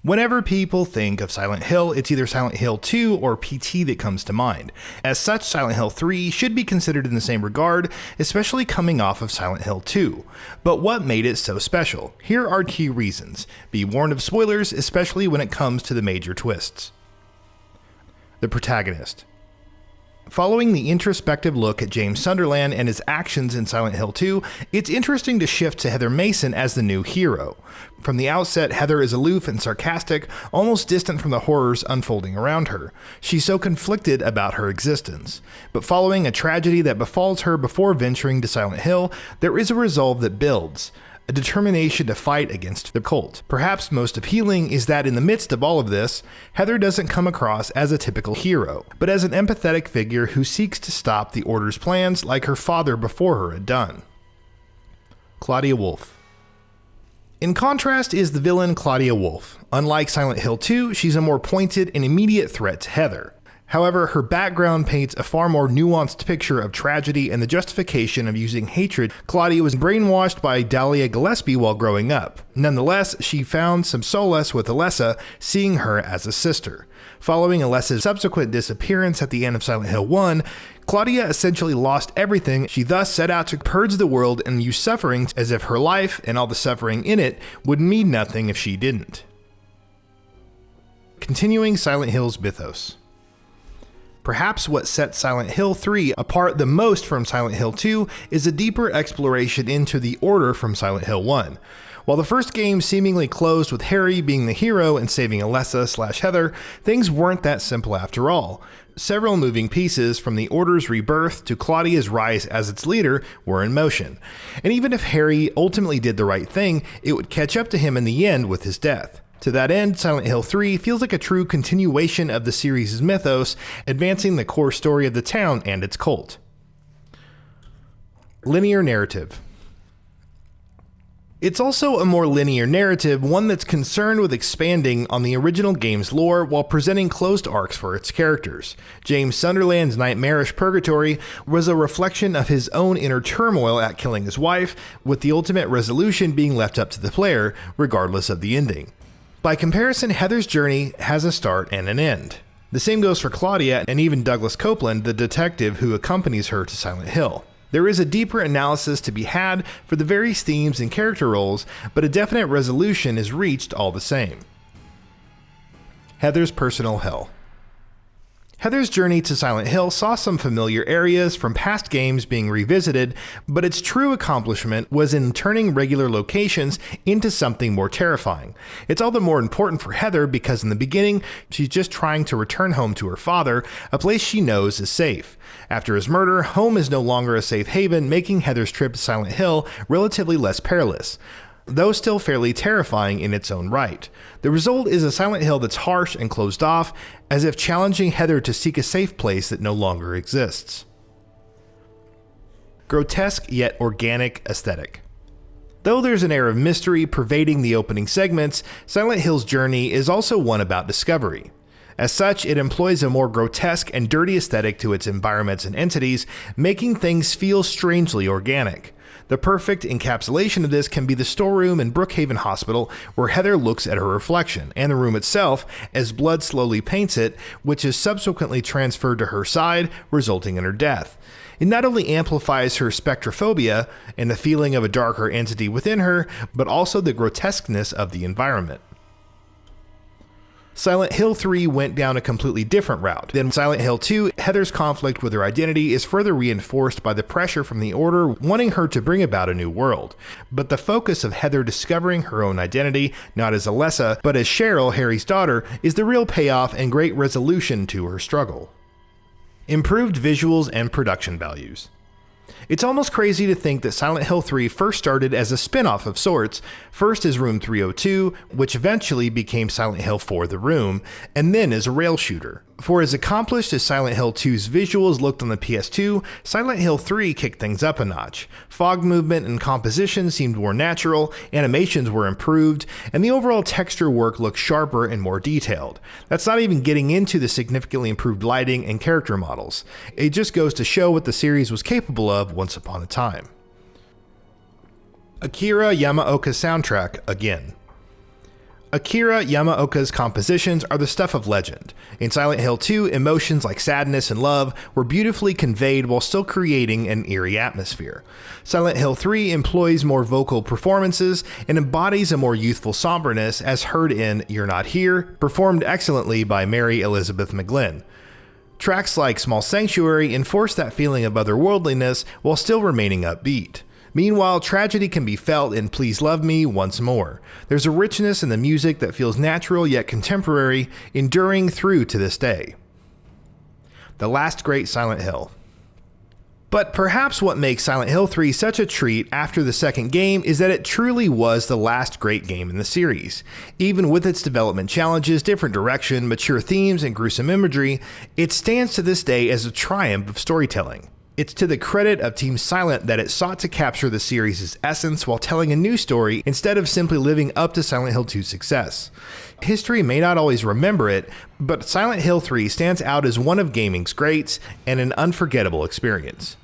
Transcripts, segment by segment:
Whenever people think of Silent Hill, it's either Silent Hill 2 or PT that comes to mind. As such, Silent Hill 3 should be considered in the same regard, especially coming off of Silent Hill 2. But what made it so special? Here are key reasons. Be warned of spoilers, especially when it comes to the major twists. The protagonist. Following the introspective look at James Sunderland and his actions in Silent Hill 2, it's interesting to shift to Heather Mason as the new hero. From the outset, Heather is aloof and sarcastic, almost distant from the horrors unfolding around her. She's so conflicted about her existence. But following a tragedy that befalls her before venturing to Silent Hill, there is a resolve that builds. A determination to fight against the cult. Perhaps most appealing is that in the midst of all of this, Heather doesn't come across as a typical hero, but as an empathetic figure who seeks to stop the Order's plans like her father before her had done. Claudia Wolfe. In contrast is the villain Claudia Wolfe. Unlike Silent Hill 2, she's a more pointed and immediate threat to Heather. However, her background paints a far more nuanced picture of tragedy and the justification of using hatred. Claudia was brainwashed by Dahlia Gillespie while growing up. Nonetheless, she found some solace with Alessa, seeing her as a sister. Following Alessa's subsequent disappearance at the end of Silent Hill 1, Claudia essentially lost everything. She thus set out to purge the world and use suffering as if her life and all the suffering in it would mean nothing if she didn't. Continuing Silent Hill's mythos. Perhaps what sets Silent Hill 3 apart the most from Silent Hill 2 is a deeper exploration into the Order from Silent Hill 1. While the first game seemingly closed with Harry being the hero and saving Alessa/Heather, things weren't that simple after all. Several moving pieces, from the Order's rebirth to Claudia's rise as its leader, were in motion. And even if Harry ultimately did the right thing, it would catch up to him in the end with his death. To that end, Silent Hill 3 feels like a true continuation of the series' mythos, advancing the core story of the town and its cult. Linear narrative. It's also a more linear narrative, one that's concerned with expanding on the original game's lore while presenting closed arcs for its characters. James Sunderland's nightmarish purgatory was a reflection of his own inner turmoil at killing his wife, with the ultimate resolution being left up to the player, regardless of the ending. By comparison, Heather's journey has a start and an end. The same goes for Claudia and even Douglas Copeland, the detective who accompanies her to Silent Hill. There is a deeper analysis to be had for the various themes and character roles, but a definite resolution is reached all the same. Heather's personal hell. Heather's journey to Silent Hill saw some familiar areas from past games being revisited, but its true accomplishment was in turning regular locations into something more terrifying. It's all the more important for Heather because in the beginning, she's just trying to return home to her father, a place she knows is safe. After his murder, home is no longer a safe haven, making Heather's trip to Silent Hill relatively less perilous, though still fairly terrifying in its own right. The result is a Silent Hill that's harsh and closed off, as if challenging Heather to seek a safe place that no longer exists. Grotesque yet organic aesthetic. Though there's an air of mystery pervading the opening segments, Silent Hill's journey is also one about discovery. As such, it employs a more grotesque and dirty aesthetic to its environments and entities, making things feel strangely organic. The perfect encapsulation of this can be the storeroom in Brookhaven Hospital, where Heather looks at her reflection, and the room itself as blood slowly paints it, which is subsequently transferred to her side, resulting in her death. It not only amplifies her spectrophobia and the feeling of a darker entity within her, but also the grotesqueness of the environment. Silent Hill 3 went down a completely different route. Then Silent Hill 2, Heather's conflict with her identity is further reinforced by the pressure from the Order wanting her to bring about a new world. But the focus of Heather discovering her own identity, not as Alessa, but as Cheryl, Harry's daughter, is the real payoff and great resolution to her struggle. Improved visuals and production values. It's almost crazy to think that Silent Hill 3 first started as a spin-off of sorts, first as Room 302, which eventually became Silent Hill 4: The Room, and then as a rail shooter. For as accomplished as Silent Hill 2's visuals looked on the PS2, Silent Hill 3 kicked things up a notch. Fog movement and composition seemed more natural, animations were improved, and the overall texture work looked sharper and more detailed. That's not even getting into the significantly improved lighting and character models. It just goes to show what the series was capable of once upon a time. Akira Yamaoka soundtrack again. Akira Yamaoka's compositions are the stuff of legend. In Silent Hill 2, emotions like sadness and love were beautifully conveyed while still creating an eerie atmosphere. Silent Hill 3 employs more vocal performances and embodies a more youthful somberness as heard in You're Not Here, performed excellently by Mary Elizabeth McGlynn. Tracks like Small Sanctuary enforce that feeling of otherworldliness while still remaining upbeat. Meanwhile, tragedy can be felt in Please Love Me Once More. There's a richness in the music that feels natural yet contemporary, enduring through to this day. The last great Silent Hill. But perhaps what makes Silent Hill 3 such a treat after the second game is that it truly was the last great game in the series. Even with its development challenges, different direction, mature themes, and gruesome imagery, it stands to this day as a triumph of storytelling. It's to the credit of Team Silent that it sought to capture the series' essence while telling a new story instead of simply living up to Silent Hill 2's success. History may not always remember it, but Silent Hill 3 stands out as one of gaming's greats and an unforgettable experience.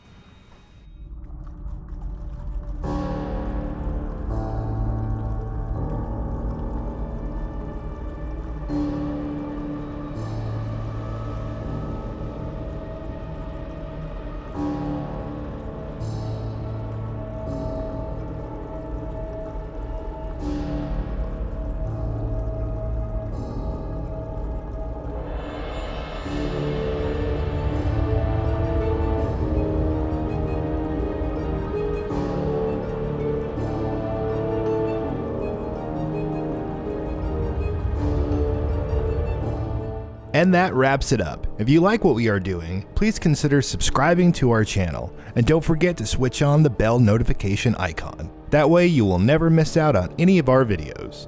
And that wraps it up. If you like what we are doing, please consider subscribing to our channel, and don't forget to switch on the bell notification icon. That way you will never miss out on any of our videos.